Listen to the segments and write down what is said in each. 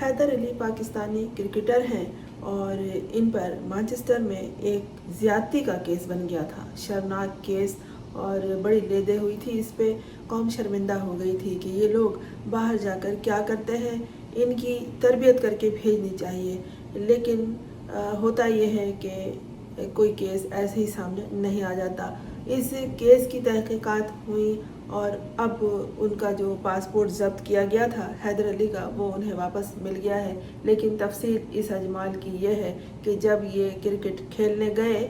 حیدر علی Pakistani cricketer ہیں اور ان پر Manchester میں ایک زیادتی کا کیس بن گیا تھا، شرمناک کیس، اور بڑی لیدے ہوئی تھی اس پہ۔ قوم شرمندہ ہو گئی تھی کہ یہ لوگ باہر جا کر کیا کرتے ہیں، ان کی تربیت کر کے بھیجنی چاہیے، لیکن ہوتا یہ ہے کہ کوئی کیس ایسے ہی سامنے نہیں آ جاتا۔ اس کیس کی تحقیقات ہوئی اور اب ان کا جو پاسپورٹ ضبط کیا گیا تھا حیدر علی کا، وہ انہیں واپس مل گیا ہے۔ لیکن تفصیل اس اجمال کی یہ ہے کہ جب یہ کرکٹ کھیلنے گئے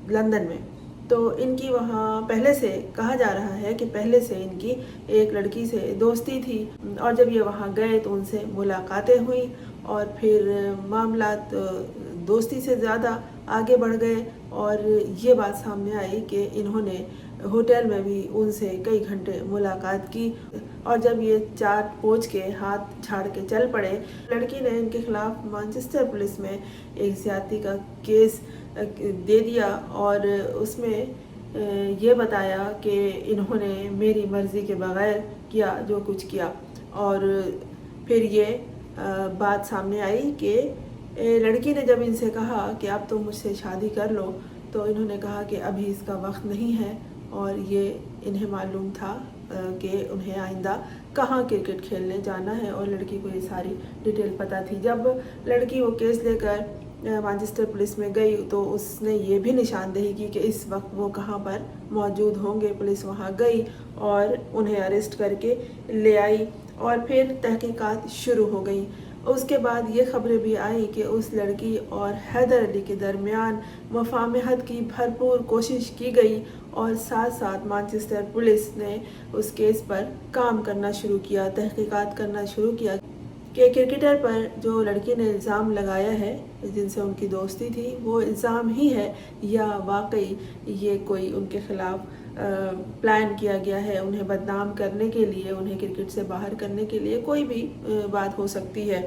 لندن میں، تو ان کی وہاں پہلے سے کہا جا رہا ہے کہ پہلے سے ان کی ایک لڑکی سے دوستی تھی، اور جب یہ وہاں گئے تو ان سے ملاقاتیں ہوئیں اور پھر معاملات دوستی سے زیادہ آگے بڑھ گئے، اور یہ بات سامنے آئی کہ انہوں نے ہوٹل میں بھی ان سے کئی گھنٹے ملاقات کی، اور جب یہ چاٹ پوچھ کے ہاتھ چھاڑ کے چل پڑے، لڑکی نے ان کے خلاف مانچسٹر پولیس میں ایک زیادتی کا کیس دے دیا، اور اس میں یہ بتایا کہ انہوں نے میری مرضی کے بغیر کیا جو کچھ کیا۔ اور پھر یہ بات سامنے آئی کہ لڑکی نے جب ان سے کہا کہ اب تم مجھ سے شادی کر لو، تو انہوں نے کہا کہ ابھی اس کا وقت نہیں ہے، اور یہ انہیں معلوم تھا کہ انہیں آئندہ کہاں کرکٹ کھیلنے جانا ہے، اور لڑکی کو یہ ساری ڈیٹیل پتہ تھی۔ جب لڑکی وہ کیس لے کر مانچسٹر پولیس میں گئی تو اس نے یہ بھی نشاندہی کی کہ اس وقت وہ کہاں پر موجود ہوں گے۔ پولیس وہاں گئی اور انہیں اریسٹ کر کے لے آئی، اور پھر تحقیقات شروع ہو گئیں۔ اس کے بعد یہ خبریں بھی آئیں کہ اس لڑکی اور حیدر علی کے درمیان مفاہمت کی بھرپور کوشش کی گئی، اور ساتھ ساتھ مانچسٹر پولیس نے اس کیس پر کام کرنا شروع کیا، تحقیقات کرنا شروع کیا کہ کرکٹر پر جو لڑکی نے الزام لگایا ہے جن سے ان کی دوستی تھی، وہ الزام ہی ہے یا واقعی یہ کوئی ان کے خلاف پلان کیا گیا ہے انہیں بدنام کرنے کے لیے، انہیں کرکٹ سے باہر کرنے کے لیے، کوئی بھی بات ہو سکتی ہے۔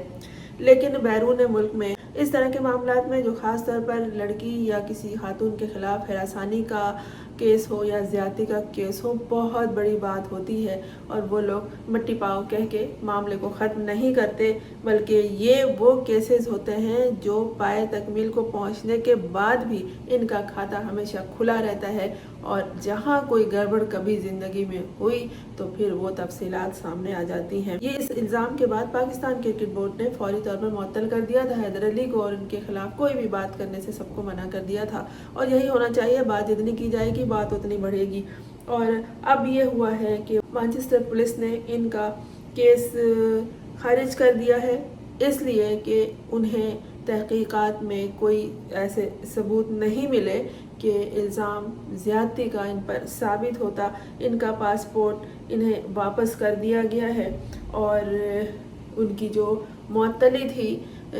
لیکن بیرون ملک میں اس طرح کے معاملات میں جو خاص طور پر لڑکی یا کسی خاتون کے خلاف ہراسانی کا کیس ہو یا زیادتی کا کیس ہو، بہت بڑی بات ہوتی ہے، اور وہ لوگ مٹی پاؤ کہہ کے معاملے کو ختم نہیں کرتے، بلکہ یہ وہ کیسز ہوتے ہیں جو پائے تکمیل کو پہنچنے کے بعد بھی ان کا کھاتہ ہمیشہ کھلا رہتا ہے، اور جہاں کوئی گڑبڑ کبھی زندگی میں ہوئی تو پھر وہ تفصیلات سامنے آ جاتی ہیں۔ یہ اس الزام کے بعد پاکستان کرکٹ بورڈ نے فوری طور پر معطل کر دیا تھا حیدر علی کو، اور ان کے خلاف کوئی بھی بات کرنے سے سب کو منع کر دیا تھا، اور یہی ہونا چاہیے، بات جتنی کی جائے گی بات اتنی بڑھے گی۔ اور اب یہ ہوا ہے کہ مانچسٹر پولیس نے ان کا کیس خارج کر دیا ہے، اس لیے کہ انہیں تحقیقات میں کوئی ایسے ثبوت نہیں ملے کہ الزام زیادتی کا ان پر ثابت ہوتا۔ ان کا پاسپورٹ انہیں واپس کر دیا گیا ہے، اور ان کی جو معطلی تھی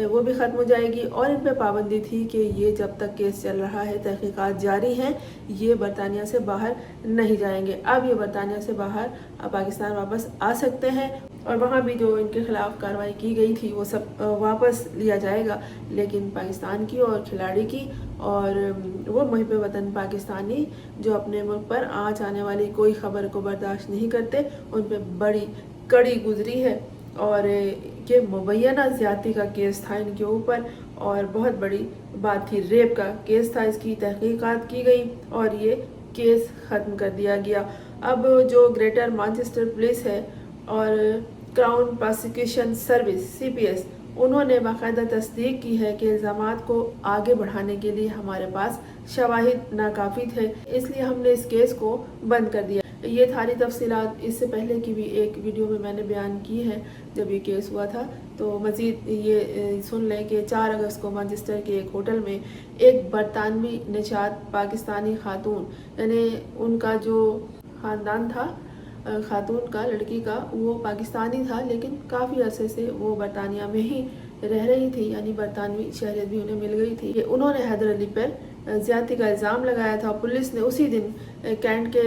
وہ بھی ختم ہو جائے گی، اور ان پہ پابندی تھی کہ یہ جب تک کیس چل رہا ہے، تحقیقات جاری ہیں، یہ برطانیہ سے باہر نہیں جائیں گے۔ اب یہ برطانیہ سے باہر پاکستان واپس آ سکتے ہیں، اور وہاں بھی جو ان کے خلاف کارروائی کی گئی تھی وہ سب واپس لیا جائے گا، لیکن پاکستان کی اور کھلاڑی کی اور وہ محب وطن پاکستانی جو اپنے ملک پر آنچ آنے والی کوئی خبر کو برداشت نہیں کرتے، ان پہ بڑی کڑی گزری ہے۔ اور یہ مبینہ زیادتی کا کیس تھا ان کے اوپر، اور بہت بڑی بات تھی، ریپ کا کیس تھا، اس کی تحقیقات کی گئی اور یہ کیس ختم کر دیا گیا۔ اب جو گریٹر مانچسٹر پولیس ہے اور کراؤن پراسیکیوشن سروس CPS، انہوں نے باقاعدہ تصدیق کی ہے کہ الزامات کو آگے بڑھانے کے لیے ہمارے پاس شواہد ناکافی تھے، اس لیے ہم نے اس کیس کو بند کر دیا۔ یہ ساری تفصیلات اس سے پہلے کی بھی ایک ویڈیو میں نے بیان کی ہے جب یہ کیس ہوا تھا، تو مزید یہ سن لیں کہ 4 اگست کو مانچسٹر کے ایک ہوٹل میں ایک برطانوی نژاد پاکستانی خاتون، یعنی ان کا جو خاندان تھا خاتون کا، لڑکی کا، وہ پاکستانی تھا، لیکن کافی عرصے سے وہ برطانیہ میں ہی رہ رہی تھی، یعنی برطانوی شہریت بھی انہیں مل گئی تھی۔ انہوں نے حیدر علی پر زیادتی کا الزام لگایا تھا۔ پولیس نے اسی دن کینٹ کے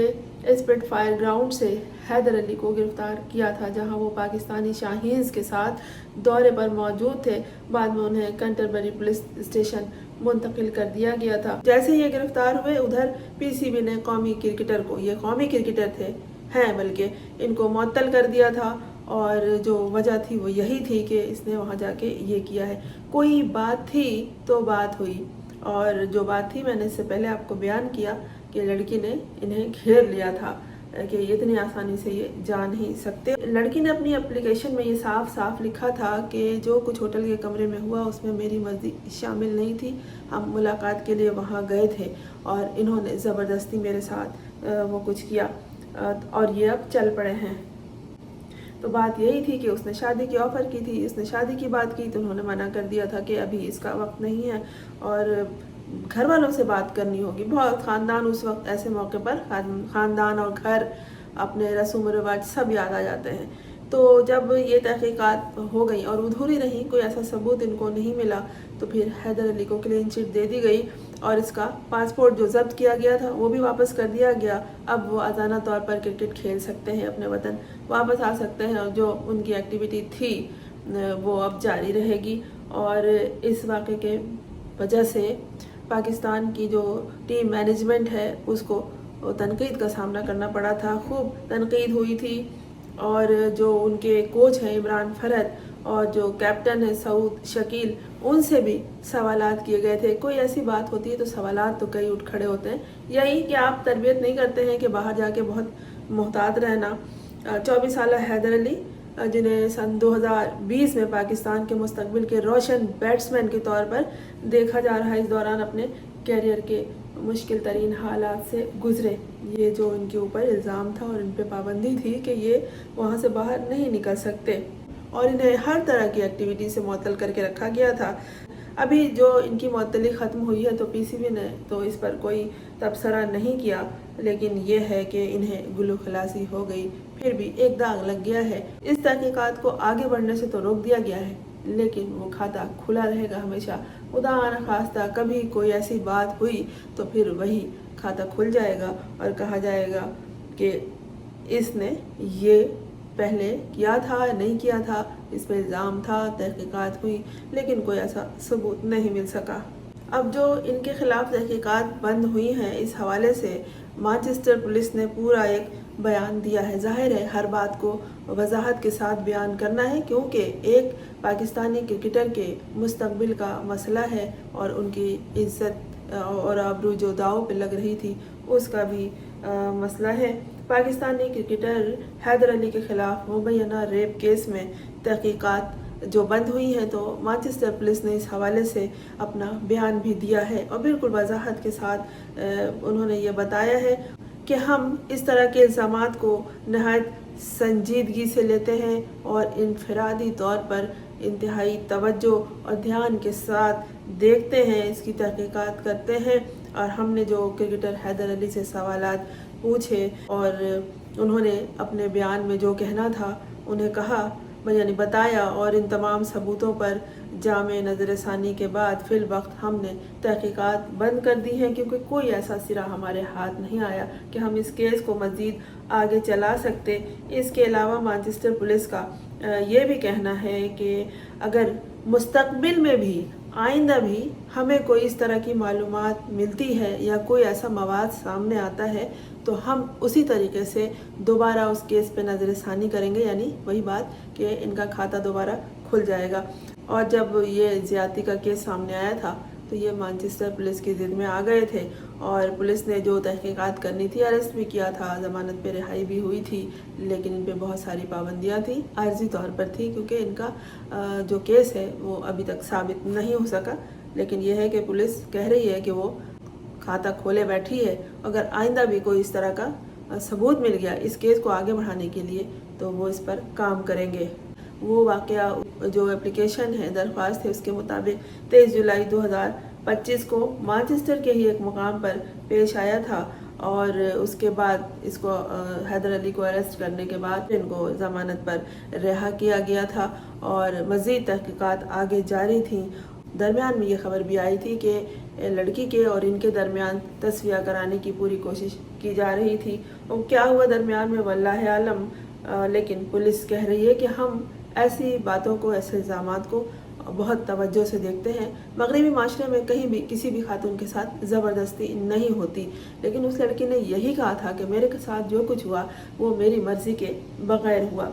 اسپٹ فائر گراؤنڈ سے حیدر علی کو گرفتار کیا تھا، جہاں وہ پاکستانی شاہینز کے ساتھ دورے پر موجود تھے۔ بعد میں انہیں کنٹربری پولیس اسٹیشن منتقل کر دیا گیا تھا۔ جیسے یہ گرفتار ہوئے، ادھر PCB نے قومی کرکٹر کو، یہ قومی کرکٹر تھے ہیں بلکہ، ان کو معطل کر دیا تھا، اور جو وجہ تھی وہ یہی تھی کہ اس نے وہاں جا کے یہ کیا ہے۔ کوئی بات تھی تو بات ہوئی، اور جو بات تھی میں نے اس سے پہلے آپ کو بیان کیا کہ لڑکی نے انہیں گھیر لیا تھا کہ اتنی آسانی سے یہ جا نہیں سکتے۔ لڑکی نے اپنی اپلیکیشن میں یہ صاف صاف لکھا تھا کہ جو کچھ ہوٹل کے کمرے میں ہوا اس میں میری مرضی شامل نہیں تھی، ہم ملاقات کے لیے وہاں گئے تھے اور انہوں نے زبردستی میرے ساتھ وہ کچھ کیا اور یہ اب چل پڑے ہیں۔ تو بات یہی تھی کہ اس نے شادی کی آفر کی تھی، اس نے شادی کی بات کی تو انہوں نے منع کر دیا تھا کہ ابھی اس کا وقت نہیں ہے اور گھر والوں سے بات کرنی ہوگی۔ بہت خاندان اس وقت ایسے موقع پر خاندان اور گھر، اپنے رسوم و رواج سب یاد آ جاتے ہیں۔ تو جب یہ تحقیقات ہو گئی اور ادھوری رہیں، کوئی ایسا ثبوت ان کو نہیں ملا، تو پھر حیدر علی کو کلین چٹ دے دی گئی اور اس کا پاسپورٹ جو ضبط کیا گیا تھا وہ بھی واپس کر دیا گیا۔ اب وہ آزادانہ طور پر کرکٹ کھیل سکتے ہیں، اپنے وطن واپس آ سکتے ہیں اور جو ان کی ایکٹیویٹی تھی وہ اب جاری رہے گی۔ اور اس واقعے کے وجہ سے پاکستان کی جو ٹیم مینجمنٹ ہے اس کو تنقید کا سامنا کرنا پڑا تھا، خوب تنقید ہوئی تھی، اور جو ان کے کوچ ہیں عمران فرحت اور جو کیپٹن ہے سعود شکیل، ان سے بھی سوالات کیے گئے تھے۔ کوئی ایسی بات ہوتی ہے تو سوالات تو کئی اٹھ کھڑے ہوتے ہیں، یہی کہ آپ تربیت نہیں کرتے ہیں کہ باہر جا کے بہت محتاط رہنا۔ 24 سالہ حیدر علی جنہیں سن 2020 میں پاکستان کے مستقبل کے روشن بیٹسمین کے طور پر دیکھا جا رہا ہے، اس دوران اپنے کیریئر کے مشکل ترین حالات سے گزرے۔ یہ جو ان کے اوپر الزام تھا اور ان پہ پابندی تھی کہ یہ وہاں سے باہر نہیں نکل سکتے اور انہیں ہر طرح کی ایکٹیویٹی سے معطل کر کے رکھا گیا تھا۔ ابھی جو ان کی معطلی ختم ہوئی ہے تو پی سی بی نے تو اس پر کوئی تبصرہ نہیں کیا، لیکن یہ ہے کہ انہیں گلو خلاصی ہو گئی، پھر بھی ایک داغ لگ گیا ہے۔ اس تحقیقات کو آگے بڑھنے سے تو روک دیا گیا ہے، لیکن وہ کھاتا کھلا رہے گا ہمیشہ۔ خدا نخواستہ کبھی کوئی ایسی بات ہوئی تو پھر وہی کھاتا کھل جائے گا اور کہا جائے گا کہ اس نے یہ پہلے کیا تھا، نہیں کیا تھا، اس پہ الزام تھا، تحقیقات ہوئی، لیکن کوئی ایسا ثبوت نہیں مل سکا۔ اب جو ان کے خلاف تحقیقات بند ہوئی ہیں، اس حوالے سے مانچسٹر پولیس نے پورا ایک بیان دیا ہے۔ ظاہر ہے ہر بات کو وضاحت کے ساتھ بیان کرنا ہے، کیونکہ ایک پاکستانی کرکٹر کے مستقبل کا مسئلہ ہے اور ان کی عزت اور آبرو جو داؤ پہ لگ رہی تھی اس کا بھی مسئلہ ہے۔ پاکستانی کرکٹر حیدر علی کے خلاف مبینہ ریپ کیس میں تحقیقات جو بند ہوئی ہیں، تو مانچسٹر پولیس نے اس حوالے سے اپنا بیان بھی دیا ہے اور بالکل وضاحت کے ساتھ انہوں نے یہ بتایا ہے کہ ہم اس طرح کے الزامات کو نہایت سنجیدگی سے لیتے ہیں اور انفرادی طور پر انتہائی توجہ اور دھیان کے ساتھ دیکھتے ہیں، اس کی تحقیقات کرتے ہیں۔ اور ہم نے جو کرکٹر حیدر علی سے سوالات پوچھے اور انہوں نے اپنے بیان میں جو کہنا تھا انہیں کہا، یعنی بتایا، اور ان تمام ثبوتوں پر جامع نظر ثانی کے بعد فی الوقت ہم نے تحقیقات بند کر دی ہیں، کیونکہ کوئی ایسا سرا ہمارے ہاتھ نہیں آیا کہ ہم اس کیس کو مزید آگے چلا سکتے۔ اس کے علاوہ مانچسٹر پولیس کا یہ بھی کہنا ہے کہ اگر مستقبل میں بھی آئندہ بھی ہمیں کوئی اس طرح کی معلومات ملتی ہے یا کوئی ایسا مواد سامنے آتا ہے تو ہم اسی طریقے سے دوبارہ اس کیس پہ نظر ثانی کریں گے، یعنی وہی بات کہ ان کا کھاتا دوبارہ کھل جائے گا۔ اور جب یہ زیادتی کا کیس سامنے آیا تھا تو یہ مانچسٹر پولیس کی ضد میں آ گئے تھے اور پولیس نے جو تحقیقات کرنی تھی، اریسٹ بھی کیا تھا، ضمانت پہ رہائی بھی ہوئی تھی، لیکن ان پہ بہت ساری پابندیاں تھیں، عارضی طور پر تھی، کیونکہ ان کا جو کیس ہے وہ ابھی تک ثابت نہیں ہو سکا۔ لیکن یہ ہے کہ پولیس کہہ رہی ہے کہ وہ کھاتا کھولے بیٹھی ہے، اگر آئندہ بھی کوئی اس طرح کا ثبوت مل گیا اس کیس کو آگے بڑھانے کے لیے تو وہ اس پر کام کریں گے۔ وہ واقعہ جو اپلیکیشن ہے، درخواست ہے، اس کے مطابق 23 جولائی 2025 کو مانچسٹر کے ہی ایک مقام پر پیش آیا تھا اور اس کے بعد اس کو حیدر علی کو اریسٹ کرنے کے بعد ان کو ضمانت پر رہا کیا گیا تھا اور مزید تحقیقات آگے جاری تھیں۔ درمیان میں یہ خبر بھی آئی تھی کہ لڑکی کے اور ان کے درمیان تسویہ کرانے کی پوری کوشش کی جا رہی تھی، اور کیا ہوا درمیان میں واللہ عالم، لیکن پولیس کہہ رہی ہے کہ ہم ایسی باتوں کو، ایسے الزامات کو بہت توجہ سے دیکھتے ہیں۔ مغربی معاشرے میں کہیں بھی کسی بھی خاتون کے ساتھ زبردستی نہیں ہوتی، لیکن اس لڑکی نے یہی کہا تھا کہ میرے ساتھ جو کچھ ہوا وہ میری مرضی کے بغیر ہوا۔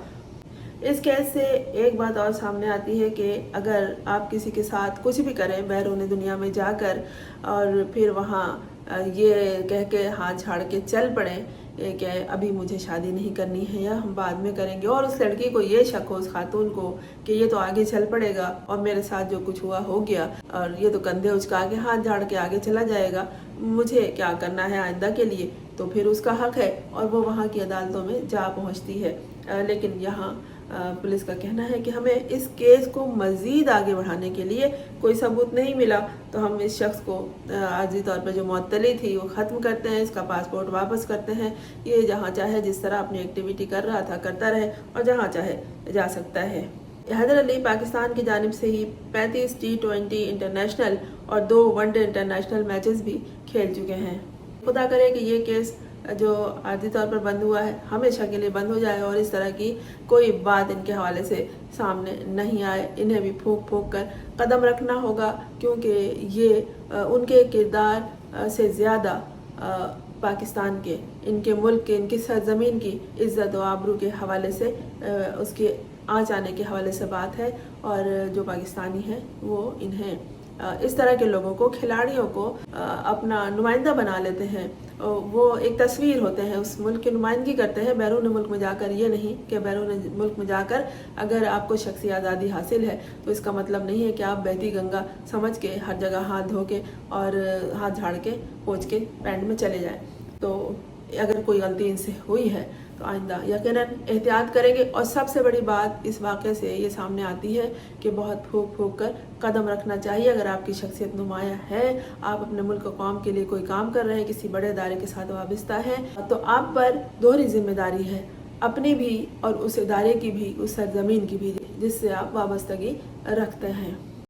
اس کیس سے ایک بات اور سامنے آتی ہے کہ اگر آپ کسی کے ساتھ کچھ بھی کریں بیرون دنیا میں جا کر اور پھر وہاں یہ کہہ کے ہاتھ جھاڑ کے چل پڑیں کہ ابھی مجھے شادی نہیں کرنی ہے یا ہم بعد میں کریں گے، اور اس لڑکی کو یہ شک ہو اس خاتون کو کہ یہ تو آگے چل پڑے گا اور میرے ساتھ جو کچھ ہوا ہو گیا اور یہ تو کندھے اچکا کے ہاتھ جھاڑ کے آگے چلا جائے گا، مجھے کیا کرنا ہے آئندہ کے لیے، تو پھر اس کا حق ہے اور وہ وہاں کی عدالتوں میں جا پہنچتی ہے۔ لیکن یہاں پولیس کا کہنا ہے کہ ہمیں اس کیس کو مزید آگے بڑھانے کے لیے کوئی ثبوت نہیں ملا، تو ہم اس شخص کو عارضی طور پر جو معطلی تھی وہ ختم کرتے ہیں، اس کا پاسپورٹ واپس کرتے ہیں، یہ جہاں چاہے جس طرح اپنی ایکٹیویٹی کر رہا تھا کرتا رہے اور جہاں چاہے جا سکتا ہے۔ حیدر علی پاکستان کی جانب سے ہی 35 T20 انٹرنیشنل اور 2 ون ڈے انٹرنیشنل میچز بھی کھیل چکے ہیں۔ خدا کرے کہ یہ کیس جو عارضی طور پر بند ہوا ہے ہمیشہ کے لیے بند ہو جائے اور اس طرح کی کوئی بات ان کے حوالے سے سامنے نہیں آئے۔ انہیں بھی پھونک پھونک کر قدم رکھنا ہوگا، کیونکہ یہ ان کے کردار سے زیادہ پاکستان کے، ان کے ملک کے، ان کی سرزمین کی عزت و آبرو کے حوالے سے، اس کے آنچ آنے کے حوالے سے بات ہے، اور جو پاکستانی ہیں وہ انہیں اس طرح کے لوگوں کو، کھلاڑیوں کو اپنا نمائندہ بنا لیتے ہیں، وہ ایک تصویر ہوتے ہیں، اس ملک کی نمائندگی کرتے ہیں بیرون ملک میں جا کر۔ یہ نہیں کہ بیرون ملک میں جا کر اگر آپ کو شخصی آزادی حاصل ہے تو اس کا مطلب نہیں ہے کہ آپ بہتی گنگا سمجھ کے ہر جگہ ہاتھ دھو کے اور ہاتھ جھاڑ کے پوچھ کے پینٹ میں چلے جائیں۔ تو اگر کوئی غلطی ان سے ہوئی ہے تو آئندہ یقیناً احتیاط کریں گے، اور سب سے بڑی بات اس واقعے سے یہ سامنے آتی ہے کہ بہت پھونک پھونک کر قدم رکھنا چاہیے۔ اگر آپ کی شخصیت نمایاں ہے، آپ اپنے ملک و قوم کے لیے کوئی کام کر رہے ہیں، کسی بڑے ادارے کے ساتھ وابستہ ہیں، تو آپ پر دوہری ذمہ داری ہے، اپنی بھی اور اس ادارے کی بھی، اس سرزمین کی بھی جس سے آپ وابستگی رکھتے ہیں۔